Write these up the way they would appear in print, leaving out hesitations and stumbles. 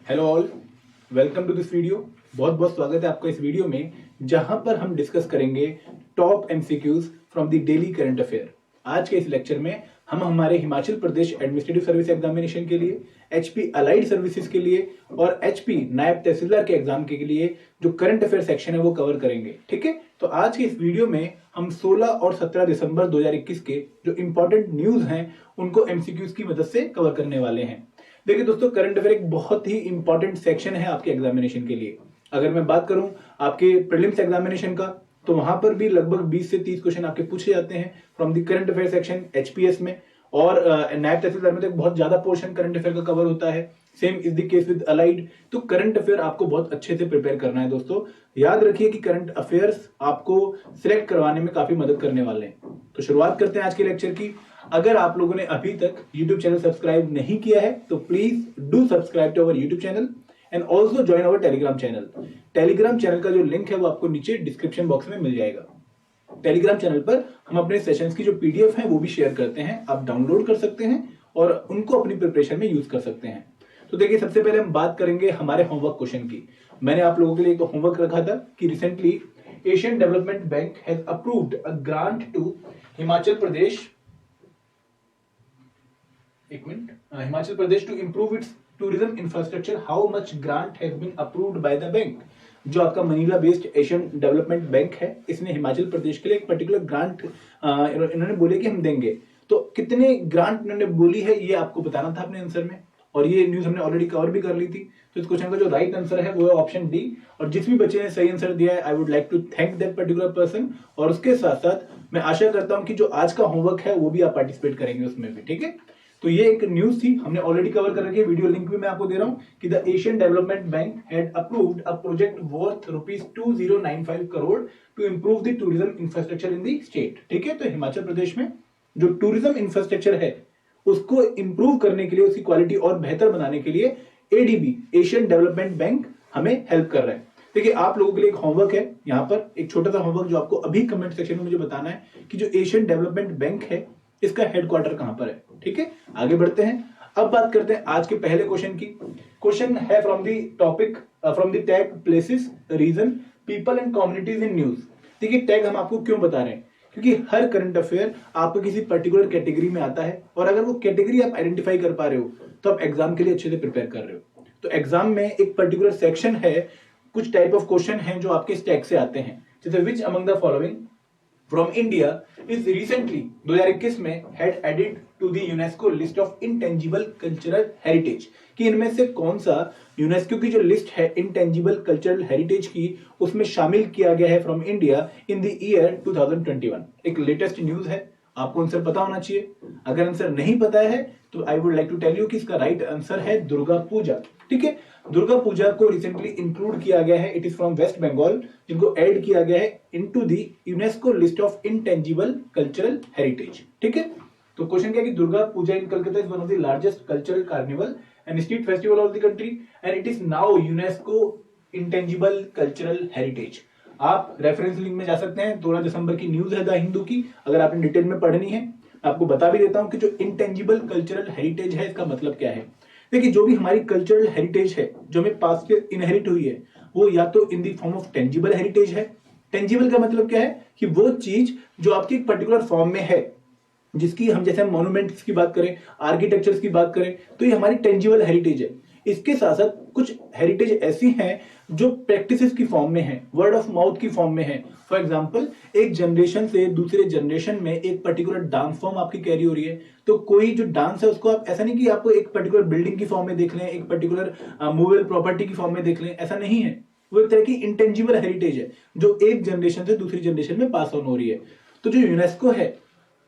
Hello all, welcome to this video. बहुत बहुत स्वागत है आपका इस वीडियो में, जहां पर हम डिस्कस करेंगे top MCQs from the daily current affair. आज के इस लेक्चर में हम हमारे Himachal Pradesh administrative service examination के लिए, एचपी अलाइड सर्विसेज के लिए और एचपी नायब तहसीलदार के एग्जाम के लिए जो करंट अफेयर सेक्शन है वो कवर करेंगे। ठीक है, तो आज के इस वीडियो में हम 16 और 17 दिसंबर 2021 के जो इंपॉर्टेंट न्यूज हैं उनको एमसीक्यूज की मदद से कवर करने वाले हैं। देखिए दोस्तों, करंट अफेयर एक बहुत ही इंपॉर्टेंट सेक्शन है आपके एग्जामिनेशन के लिए। अगर मैं बात करूं आपके प्रीलिम्स एग्जामिनेशन का, तो वहां पर भी लगभग 20 से 30 क्वेश्चन आपके पूछे जाते हैं from the current affair section HPS में। और नायब तहसीलदार में तो एक बहुत ज्यादा पोर्शन करंट अफेयर का कवर होता है। Same is the case with allied. तो करंट अफेयर आपको बहुत अच्छे से प्रिपेयर करना है दोस्तों। याद रखिए कि करंट अफेयर्स आपको सिलेक्ट करवाने में काफी मदद करने वाले हैं। तो शुरुआत करते हैं आज के लेक्चर की। अगर आप लोगों ने अभी तक YouTube चैनल सब्सक्राइब नहीं किया है तो please do subscribe to our YouTube channel and also join our Telegram channel. Telegram channel का जो लिंक है वो आपको नीचे डिस्क्रिप्शन बॉक्स में मिल जाएगा। टेलीग्राम चैनल पर हम अपने सेशंस की जो पीडीएफ है वो भी शेयर करते हैं, आप डाउनलोड कर सकते हैं और उनको अपनी प्रिपरेशन में यूज कर सकते हैं। तो देखिए, सबसे पहले हम बात करेंगे हमारे होमवर्क क्वेश्चन की। मैंने आप लोगों के लिए तो होमवर्क रखा था कि recently Asian Development Bank has approved a grant to Himachal Pradesh Himachal Pradesh to improve its tourism infrastructure. How much grant has been approved by the bank. जो आपका Manila based Asian Development Bank है, इसने हिमाचल प्रदेश के लिए एक पर्टिकुलर ग्रांट इन्होंने बोले कि हम देंगे। तो कितने ग्रांट इन्होंने बोली है ये आपको बताना था अपने आंसर में, और ये न्यूज हमने ऑलरेडी कवर भी कर ली थी। तो इस क्वेश्चन का जो राइट आंसर है वो है ऑप्शन डी। और जिस भी बच्चे ने सही आंसर दिया है, I would like to thank that particular person. और उसके साथ साथ मैं आशा करता हूं कि जो आज का होमवर्क है वो भी आप पार्टिसिपेट करेंगे उसमें भी। ठीक है, तो ये एक न्यूज थी, हमने ऑलरेडी कवर कर रखी है। वीडियो लिंक भी मैं आपको दे रहा हूं कि the Asian Development Bank had approved a project worth ₹2095 crore to improve the tourism infrastructure in the state. ठीक है, तो हिमाचल प्रदेश में जो टूरिज्म इंफ्रास्ट्रक्चर है उसको इंप्रूव करने के लिए, उसकी क्वालिटी और बेहतर बनाने के लिए एडीबी एशियन डेवलपमेंट बैंक हमें हेल्प कर रहा है। देखिए, आप लोगों के लिए एक होमवर्क है, यहाँ पर एक छोटा सा होमवर्क जो आपको अभी कमेंट सेक्शन में मुझे बताना है कि जो एशियन डेवलपमेंट बैंक है इसका हेडक्वार्टर कहां पर है। ठीक है, आगे बढ़ते हैं। अब बात करते हैं आज के पहले क्वेश्चन की। क्वेश्चन है from the topic from the tag places, region, people and communities in news. देखिए, टैग हम आपको क्यों बता रहे हैं, क्योंकि हर करंट अफेयर आपको किसी पर्टिकुलर कैटेगरी में आता है, और अगर वो कैटेगरी आप आइडेंटिफाई कर पा रहे हो तो आप एग्जाम के लिए अच्छे से प्रिपेयर कर रहे हो। तो एग्जाम में एक पर्टिकुलर सेक्शन है, कुछ टाइप ऑफ क्वेश्चन हैं जो आपके टैग से आते हैं, जैसे which among the following from India is recently 2021 में had added to the UNESCO list of intangible cultural heritage. कि इनमें से कौन सा यूनेस्को की जो लिस्ट है इंटेंजिबल कल्चरल हेरिटेज की, उसमें शामिल किया गया है from India in the year 2021। एक लेटेस्ट न्यूज है, आपको आंसर पता होना चाहिए। अगर आंसर नहीं पता है तो I would like to tell you कि इसका राइट आंसर है दुर्गा पूजा। ठीक है, दुर्गा पूजा को रिसेंटली इंक्लूड किया गया है, it is from West Bengal, जिनको ऐड किया गया है into the UNESCO list of intangible cultural heritage. ठीक है, तो क्वेश्चन क्या है कि Durga Puja in Calcutta is one of the largest cultural carnival and street festival of the country and it is now UNESCO intangible cultural heritage. आप reference link में जा सकते हैं, 16 दिसंबर की न्यूज है द हिंदू की, अगर आपने डिटेल में पढ़नी है। आपको बता भी देता हूं कि जो इंटेंजिबल कल्चरल हेरिटेज है इसका मतलब क्या है। देखिए, जो भी हमारी कल्चरल हेरिटेज है जो हमें पास्ट से इनहेरिट हुई है, वो या तो in the form of tangible heritage है। टेंजिबल का मतलब क्या है कि वो चीज जो आपकी एक पर्टिकुलर फॉर्म में है, जिसकी हम जैसे मॉन्यूमेंट्स की बात करें, आर्किटेक्चर्स की बात करें, तो ये हमारी टेंजिबल हेरिटेज है। इसके साथ साथ कुछ हेरिटेज ऐसी हैं जो प्रैक्टिसेस की फॉर्म में है, वर्ड ऑफ माउथ की फॉर्म में है। फॉर एग्जांपल, एक जनरेशन से दूसरे जनरेशन में एक पर्टिकुलर डांस फॉर्म आपकी कैरी हो रही है, तो कोई जो डांस है उसको आप ऐसा नहीं कि आपको एक पर्टिकुलर बिल्डिंग की फॉर्म में देख लें, एक पर्टिकुलर मूवेबल प्रॉपर्टी की फॉर्म में देख लें, ऐसा नहीं है। वो एक तरह की इंटेंजिबल हेरिटेज है जो एक जनरेशन से दूसरी जनरेशन में पास ऑन हो रही है। तो जो यूनेस्को है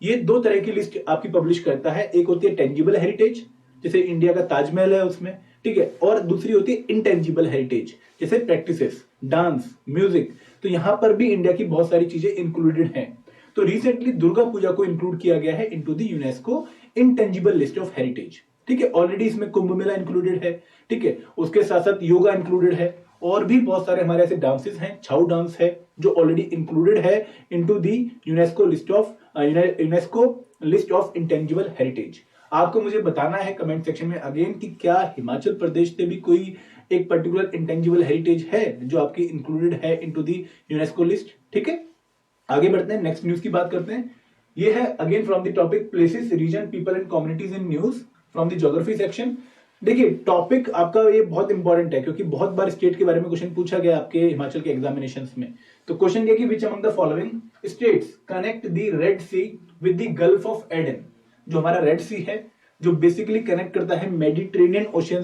ये दो तरह की लिस्ट आपकी पब्लिश करता है, एक होती है टेंजिबल हेरिटेज, जैसे इंडिया का ताजमहल है उसमें, ठीक है, और दूसरी होती है इंटेंजिबल हेरिटेज, जैसे प्रैक्टिसेस, डांस, म्यूजिक। तो यहां पर भी इंडिया की बहुत सारी चीजें इंक्लूडेड हैं। तो रिसेंटली दुर्गा पूजा को इंक्लूड किया गया है into the UNESCO intangible list of heritage. ठीक है, ऑलरेडी इसमें कुंभ मेला इंक्लूडेड है। ठीक है, उसके साथ साथ योगा इंक्लूडेड है, और भी बहुत सारे हमारे ऐसे डांसेस हैं, छाऊ डांस है जो ऑलरेडी इंक्लूडेड है into the UNESCO list of intangible heritage. आपको मुझे बताना है कमेंट सेक्शन में अगेन कि क्या हिमाचल प्रदेश से भी कोई एक पर्टिकुलर इंटेंजिबल हेरिटेज है जो आपकी इंक्लूडेड है इनटू द यूनेस्को लिस्ट। ठीक है, आगे बढ़ते हैं, नेक्स्ट न्यूज की बात करते हैं। ये है again from the topic places region people and communities in news from the geography section. देखिए टॉपिक आपका ये बहुत इंपॉर्टेंट है क्योंकि बहुत बार स्टेट के बारे में क्वेश्चन पूछा गया आपके हिमाचल के एग्जामिनेशंस में। तो क्वेश्चन क्या कि which among the following states connect the Red Sea with the Gulf of Aden. जो हमारा रेड सी है जो बेसिकली कनेक्ट करता है मेडिटेरेनियन ओशन,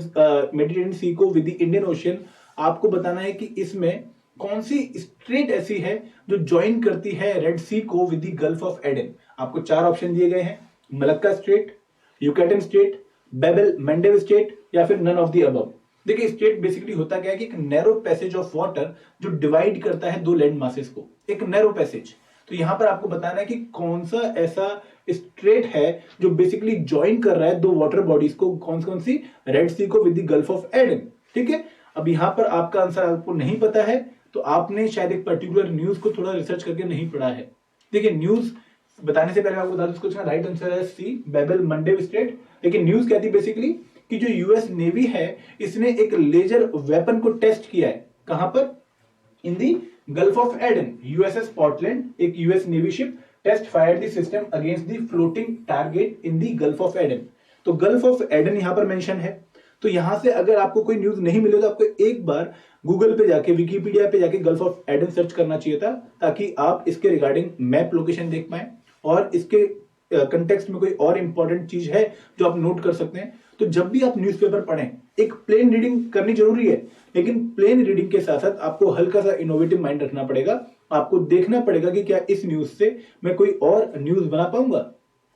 मेडिटेरेनियन सी को विद द इंडियन ओशन। आपको बताना है कि इसमें कौन सी स्ट्रेट ऐसी है जो ज्वाइन करती है रेड सी को with the Gulf of Aden. आपको चार ऑप्शन दिए गए हैं, Malacca strait, Yucatan strait, Bab el Mandeb state या फिर नन ऑफ द अबव। देखिए स्टेट बेसिकली होता क्या है कि एक नैरो पैसेज ऑफ वाटर जो डिवाइड करता है दो लैंड मासेस को, एक नैरो पैसेज। तो यहां पर आपको बताना है कि कौन सा ऐसा स्ट्रेट है जो बेसिकली ज्वाइन कर रहा है दो वाटर बॉडीज को, कौन सी, रेड सी को with the Gulf of Aiden. ठीक है, अब यहां पर आपका आंसर आपको नहीं पता है तो आपने शायद एक पर्टिकुलर न्यूज को थोड़ा रिसर्च करके नहीं पढ़ा है। देखिए न्यूज बताने से पहले आपको बता दूं इसका राइट आंसर है सी, बेबल मंडेव स्टेट। लेकिन न्यूज क्या थी बेसिकली कि जो यूएस नेवी है इसने एक लेजर वेपन को टेस्ट किया है, कहां पर, in the Gulf of Aden. USS Portland, एक US navy ship test fired the system against the floating target in the Gulf of Aden. तो गल्फ ऑफ एडन यहां पर मेंशन है। तो यहां से अगर आपको कोई न्यूज नहीं मिले तो आपको एक बार गूगल पे जाके, विकिपीडिया पे जाके गल्फ ऑफ एडन सर्च करना चाहिए था ताकि आप इसके रिगार्डिंग मैप लोकेशन देख पाए और इसके कंटेक्स्ट में कोई और इंपॉर्टेंट चीज है जो आप नोट कर सकते हैं। तो जब भी आप न्यूज़पेपर पढ़ें एक प्लेन रीडिंग करनी जरूरी है, लेकिन प्लेन रीडिंग के साथ साथ आपको हल्का सा इनोवेटिव माइंड रखना पड़ेगा। आपको देखना पड़ेगा कि क्या इस न्यूज से मैं कोई और न्यूज बना पाऊंगा।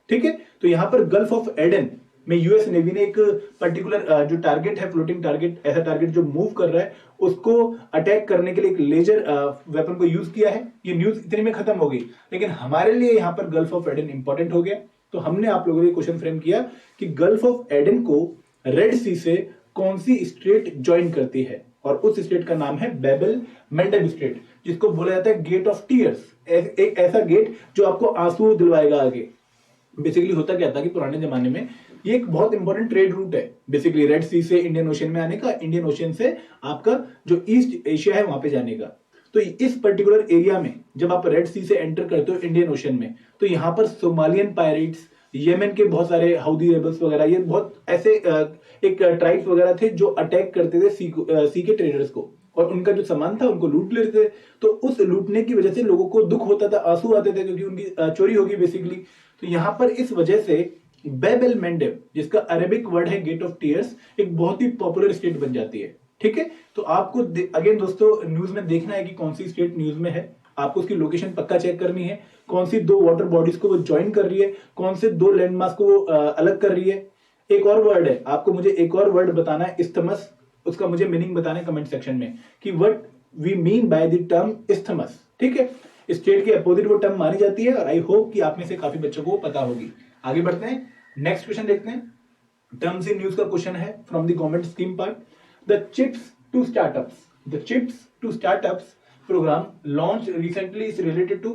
ठीक है, तो यहां पर गल्फ ऑफ एडन में यूएस नेवी ने एक पर्टिकुलर जो टारगेट है, फ्लोटिंग टारगेट, ऐसा टारगेट जो मूव कर रहा है उसको अटैक करने के लिए एक लेजर वेपन को यूज किया है। ये न्यूज इतनी में खत्म हो गई, लेकिन हमारे लिए यहाँ पर गल्फ ऑफ एडन इंपॉर्टेंट हो गया। तो हमने आप लोगों को क्वेश्चन फ्रेम किया कि गल्फ ऑफ एडन को रेड सी से कौन सी स्टेट ज्वाइन करती है, और उस स्टेट का नाम है बेबल मंडेव स्टेट, जिसको बोला जाता है गेट ऑफ टीयर्स, एक ऐसा गेट जो आपको आंसू दिलवाएगा आगे। बेसिकली होता क्या था कि पुराने जमाने में ये एक बहुत इंपॉर्टेंट ट्रेड रूट है बेसिकली, रेड सी से इंडियन ओशन में आने का, इंडियन ओशन से आपका जो ईस्ट एशिया है वहां पे जाने का। तो इस पर्टिकुलर एरिया में जब आप रेड सी से एंटर करते हो इंडियन ओशन में, तो यहाँ पर सोमालियन पायरेट्स, येमेन के बहुत सारे हाउदी रेबल्स वगैरह, ये बहुत ऐसे एक ट्राइब्स वगैरह थे जो अटैक करते थे सी के ट्रेडर्स को, और उनका जो सामान था उनको लूट लेते थे। तो उस लूटने की वजह से लोगों को दुख होता था, आंसू आते थे क्योंकि उनकी चोरी होगी बेसिकली। तो यहाँ पर इस वजह से बेबल मंडेव, जिसका अरेबिक वर्ड है गेट ऑफ टीयर्स, एक बहुत ही पॉपुलर स्टेट बन जाती है। ठीक है, तो आपको अगेन दोस्तों न्यूज में देखना है कि कौन सी स्टेट न्यूज में है, आपको उसकी लोकेशन पक्का चेक करनी है, कौन सी दो वाटर बॉडीज को वो ज्वाइन कर रही है, कौन से दो लैंडमार्क को वो अलग कर रही है। एक और वर्ड है, आपको मुझे एक और वर्ड बताना है, इस्थमस, उसका मुझे मीनिंग बताना है कमेंट सेक्शन में कि what we mean by the term isthmus. ठीक है, स्टेट के अपोजिट वो टर्म मानी जाती है, और आई होप कि आप में से काफी बच्चों को पता होगी। आगे बढ़ते हैं, नेक्स्ट क्वेश्चन देखते हैं। टर्म्स इन न्यूज का क्वेश्चन है from the government scheme part. The chips to startups program launched recently is related to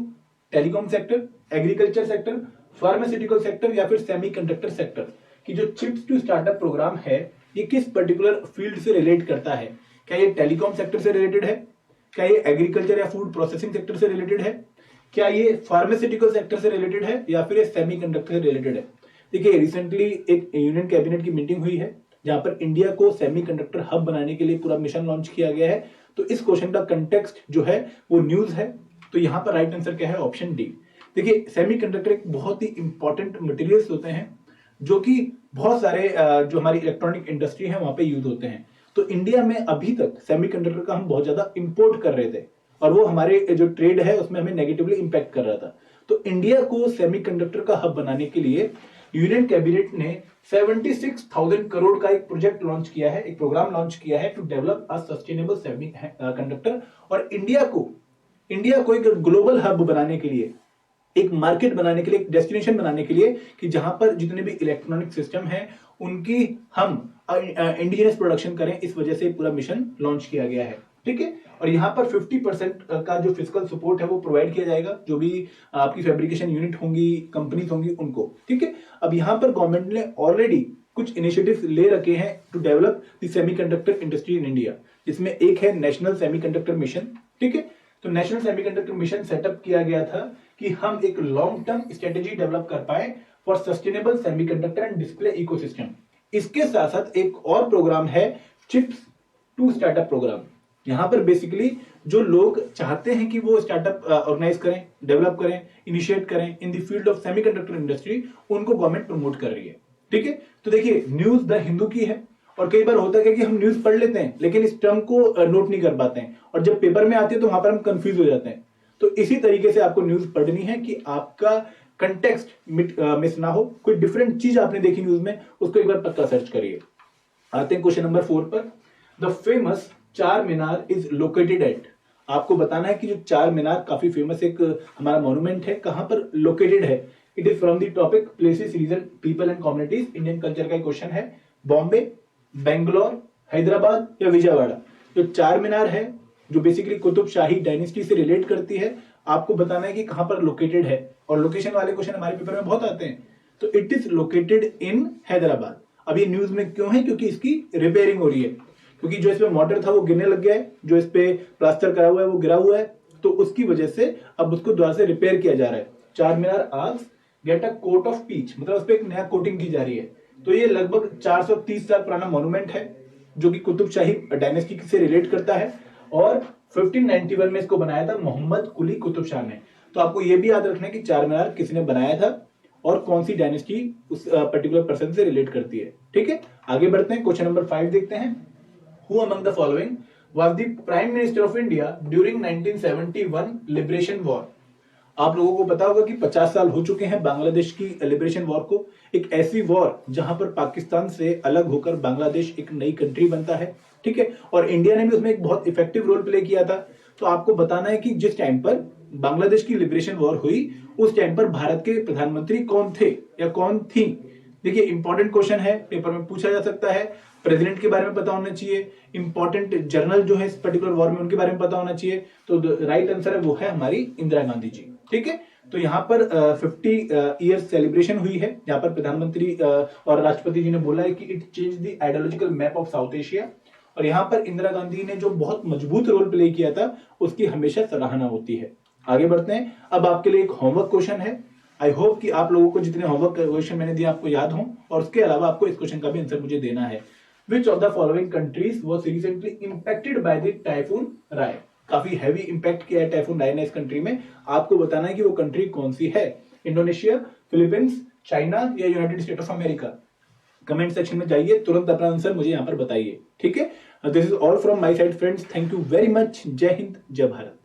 telecom sector, agriculture sector, pharmaceutical sector या फिर सेमीकंडक्टर सेक्टर। कि जो चिप्स टू स्टार्टअप प्रोग्राम है ये किस particular field से रिलेट करता है? क्या ये टेलीकॉम सेक्टर से रिलेटेड है? क्या ये एग्रीकल्चर या फूड प्रोसेसिंग सेक्टर से रिलेटेड है? क्या ये फार्मास्यूटिकल सेक्टर से रिलेटेड है या फिर ये सेमीकंडक्टर से रिलेटेड है? देखिए रिसेंटली एक यूनियन कैबिनेट की मीटिंग हुई है जहां पर इंडिया को सेमीकंडक्टर हब बनाने के लिए पूरा मिशन लॉन्च किया गया है। तो इस क्वेश्चन का कंटेक्स्ट जो है वो न्यूज है। तो यहां पर राइट आंसर क्या है? Option D. देखिए सेमीकंडक्टर एक बहुत ही इंपॉर्टेंट मटेरियल्स होते हैं जो कि बहुत सारे जो हमारी इलेक्ट्रॉनिक इंडस्ट्री है वहां पे यूज होते हैं। तो इंडिया में अभी तक सेमीकंडक्टर का हम बहुत ज्यादा इंपोर्ट कर रहे थे और वो हमारे जो ट्रेड है उसमें हमें नेगेटिवली इंपैक्ट कर रहा था। तो इंडिया को सेमीकंडक्टर का हब बनाने के लिए यूनियन कैबिनेट ने 76,000 करोड़ का एक प्रोजेक्ट लॉन्च किया है, एक प्रोग्राम लॉन्च किया है to develop a sustainable semiconductor. और इंडिया को एक ग्लोबल हब बनाने के लिए, एक मार्केट बनाने के लिए, एक डेस्टिनेशन बनाने के लिए कि जहां पर जितने भी इलेक्ट्रॉनिक सिस्टम है उनकी हम इंडिजिनस प्रोडक्शन करें, इस वजह से पूरा मिशन लॉन्च किया गया है। ठीक है। और यहाँ पर 50% का जो फिजिकल सपोर्ट है वो प्रोवाइड किया जाएगा, जो भी आपकी फैब्रिकेशन यूनिट होंगी, कंपनीज होंगी उनको, ठीक है। अब यहाँ पर गवर्नमेंट ने ऑलरेडी कुछ इनिशिएटिव्स ले रखे हैं to develop the semiconductor industry in India, जिसमें एक है नेशनल सेमीकंडक्टर मिशन, ठीक है। तो नेशनल सेमीकंडक्टर मिशन सेटअप किया गया था कि हम एक लॉन्ग टर्म स्ट्रेटेजी डेवलप कर पाए for sustainable semiconductor and display ecosystem. इसके साथ साथ एक और प्रोग्राम है चिप्स टू स्टार्टअप प्रोग्राम। यहाँ पर बेसिकली जो लोग चाहते हैं कि वो स्टार्टअप ऑर्गेनाइज करें, डेवलप करें, इनिशिएट करें in the field of semiconductor industry, उनको गवर्नमेंट प्रमोट कर रही है, ठीक है। तो देखिए न्यूज द हिंदू की है, और कई बार होता है कि हम न्यूज पढ़ लेते हैं लेकिन इस टर्म को नोट नहीं कर पाते हैं, और जब पेपर में आती है तो वहां पर हम कंफ्यूज हो जाते हैं। तो इसी तरीके से आपको न्यूज पढ़नी है कि आपका कंटेक्स्ट मिस ना हो, कोई डिफरेंट चीज आपने देखी न्यूज में, उसको एक बार पक्का सर्च करिए। आते हैं क्वेश्चन नंबर 4 पर। द फेमस चार मीनार इज लोकेटेड एट। आपको बताना है कि जो चार मीनार काफी फेमस एक हमारा मॉन्यूमेंट है, कहां पर लोकेटेड है। It is from the topic places, region, people and communities, Indian culture का क्वेश्चन है। बॉम्बे, बेंगलोर, हैदराबाद या विजयवाड़ा। जो चार मीनार है जो बेसिकली कुतुब शाही डायनेस्टी से रिलेट करती है, आपको बताना है कि कहां पर लोकेटेड है, और लोकेशन वाले क्वेश्चन हमारे पेपर में बहुत आते हैं। तो it is located in Hyderabad. अब ये न्यूज में क्यों है, क्योंकि इसकी रिपेयरिंग हो रही है, क्योंकि जो इसमें मॉडल था वो गिरने लग गया है, जो इस पे प्लास्टर करा हुआ है वो गिरा हुआ है, तो उसकी वजह से अब उसको दोबारा से रिपेयर किया जा रहा है। चार मीनार आज get a coat of peach, मतलब उस पर एक नया कोटिंग की जा रही है। तो ये लगभग 430 साल पुराना मॉन्यूमेंट है जो कि कुतुब शाही डायनेस्टी से रिलेट करता है, और 1591 में इसको बनाया था मोहम्मद कुली कुतुब शाह ने। तो आपको ये भी याद रखना है कि चार मीनार किसने बनाया था और कौन सी डायनेस्टी उस पर्टिकुलर पर्सन से रिलेट करती है, ठीक है। आगे बढ़ते हैं, क्वेश्चन नंबर 5 देखते हैं। Who among the following was the Prime Minister of India during 1971 Liberation War? आप लोगों को पता होगा कि 50 साल हो चुके हैं बांग्लादेश की लिबरेशन वॉर को, एक ऐसी वॉर जहां पर पाकिस्तान से अलग होकर बांग्लादेश एक नई कंट्री बनता है, ठीक है। और इंडिया ने भी उसमें एक बहुत इफेक्टिव रोल प्ले किया था। तो आपको बताना है कि जिस टाइम पर बांग्लादेश की लिबरेशन वॉर हुई उस टाइम पर भारत के प्रधानमंत्री कौन थे या कौन थी। देखिए इंपॉर्टेंट क्वेश्चन है, पेपर में पूछा जा सकता है। प्रेसिडेंट के बारे में पता होना चाहिए, इंपॉर्टेंट जर्नल जो है इस पर्टिकुलर वॉर में उनके बारे में पता होना चाहिए। तो राइट आंसर है वो है हमारी इंदिरा गांधी जी, ठीक है। तो यहाँ पर 50 ईयर्स सेलिब्रेशन हुई है, यहाँ पर प्रधानमंत्री और राष्ट्रपति जी ने बोला है कि it change the ideological map of south Asia. और यहाँ पर इंदिरा गांधी ने जो बहुत मजबूत रोल प्ले किया था उसकी हमेशा सराहना होती है। आगे बढ़ते हैं, अब आपके लिए एक होमवर्क क्वेश्चन है। आई होप कि आप लोगों को जितने होमवर्क क्वेश्चन मैंने दिए आपको याद हों, और उसके अलावा आपको इस क्वेश्चन का भी आंसर मुझे देना है। Which of the following countries was recently impacted by the typhoon Rai? काफी हैवी इंपैक्ट किया है टाइफून राय ने इस कंट्री में। आपको बताना है कि वो कंट्री कौन सी है, इंडोनेशिया, फिलीपींस, चाइना या United state of America. Comment section में जाइए, तुरंत अपना आंसर मुझे यहाँ पर बताइए, ठीक है। This is all from my side friends, thank you very much. जय हिंद, जय भारत।